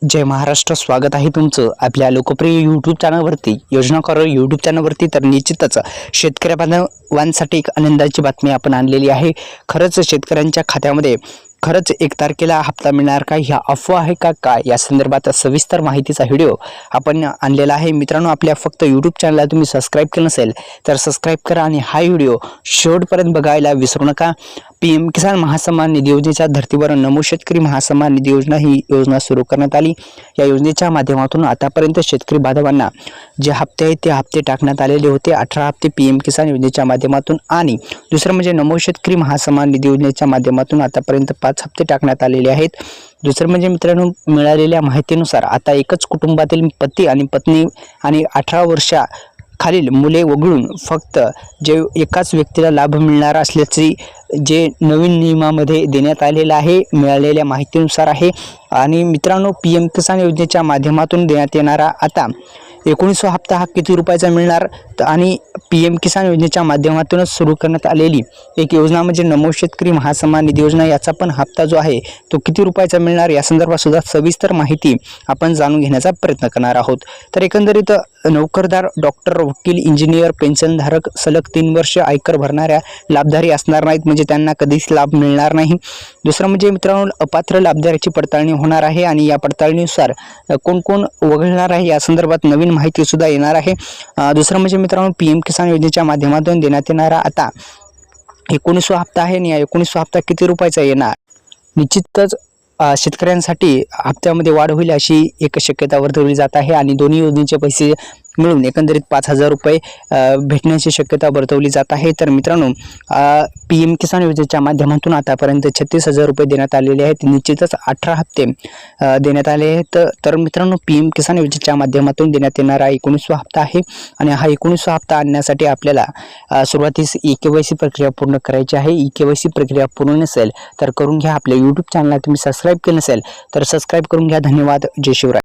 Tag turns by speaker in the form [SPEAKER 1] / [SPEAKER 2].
[SPEAKER 1] जय महाराष्ट्र, स्वागत आहे तुमचं आपल्या लोकप्रिय यूट्यूब चॅनलवरती योजनाकार यूट्यूब चॅनलवरती। तर निश्चितच शेतकरी बांधवांसाठी एक आनंदाची बातमी आपण आणलेली आहे। खरंच शेतकऱ्यांच्या खात्यामध्ये खरंच 1 तारखेला हप्ता मिळणार का, ह्या अफवा आहे का काय, या संदर्भात सविस्तर माहितीचा व्हिडिओ आपण आणलेला आहे। मित्रांनो, आपल्या फक्त यूट्यूब चॅनलला तुम्ही सबस्क्राईब केलं नसेल तर सबस्क्राईब करा आणि हा व्हिडिओ शेवटपर्यंत बघायला विसरू नका। पीएम किसान महासन्मान निधी योजनेच्या धर्तीवर नमो शेतकरी महासन्मान निधी योजना ही योजना सुरू करण्यात आली। या योजनेच्या माध्यमातून आतापर्यंत शेतकरी बांधवांना जे हप्ते आहेत ते हप्ते टाकण्यात आलेले होते। 18 हप्ते पीएम किसान योजनेच्या माध्यमातून आणि दुसरं म्हणजे नमो शेतकरी महासन्मान निधी योजनेच्या माध्यमातून आतापर्यंत 5 हप्ते टाकण्यात आलेले आहेत। दुसरं म्हणजे मित्रांनो, मिळालेल्या माहितीनुसार आता एकच कुटुंबातील पती आणि पत्नी आणि 18 वर्षा खालील मुले वगळून फक्त जे एकाच व्यक्तीला लाभ मिळणार असल्याची जे नवीन नियमामध्ये देण्यात आलेलं आहे, मिळालेल्या माहितीनुसार आहे। आणि मित्रांनो, पीएम किसान योजनेच्या माध्यमातून देण्यात येणारा आता 19वा हप्ता हा किती रुपयाचा मिळणार, आणि पीएम किसान योजनेच्या माध्यमातूनच सुरू करण्यात आलेली एक योजना म्हणजे नमो शेतकरी महासन्मान निधी योजना, याचा पण हप्ता जो आहे तो किती रुपयाचा मिळणार या संदर्भात सुद्धा सविस्तर माहिती आपण जाणून घेण्याचा प्रयत्न करणार आहोत। तर एकंदरीत नोकरदार, डॉक्टर, वकील, इंजिनियर, पेन्शनधारक सलग 3 वर्ष आयकर भरणाऱ्या लाभधारी असणार नाहीत, म्हणजे त्यांना कधीच लाभ मिळणार नाही। दुसरं म्हणजे मित्रांनो, अपात्र लाभधाऱ्याची पडताळणी होणार आहे आणि या पडताळणीनुसार कोण कोण वगळणार आहे या संदर्भात नवीन माहिती सुद्धा येणार आहे। दुसरं म्हणजे मित्रांनो, पीएम किसान योजनेच्या माध्यमातून देण्यात येणारा आता 19वा हप्ता आहे आणि या 19वा हप्ता किती रुपयाचा येणार, निश्चितच शेतकऱ्यांसाठी हप्त्यामध्ये वाढ होईल अशी एक शक्यता वर्तवली जात आहे आणि दोन्ही योजनेचे पैसे मिळून एकंदरीत 5,000 रुपये भेटण्याची शक्यता वर्तवली जात आहे। तर मित्रांनो, पीएम किसान योजनेच्या माध्यमातून आतापर्यंत 36,000 रुपये देण्यात आलेले आहेत। निश्चितच 18 हप्ते देण्यात आले आहेत। तर मित्रांनो, पीएम किसान योजनेच्या माध्यमातून देण्यात येणारा 19वा हप्ता आहे आणि हा 19वा हप्ता आणण्यासाठी आपल्याला सुरुवातीस EKYC प्रक्रिया पूर्ण करायची आहे। EKYC प्रक्रिया पूर्ण नसेल तर करून घ्या। आपल्या यूट्यूब चॅनलला तुम्ही सबस्क्राईब केलं नसेल तर सबस्क्राईब करून घ्या। धन्यवाद। जय शिवराय।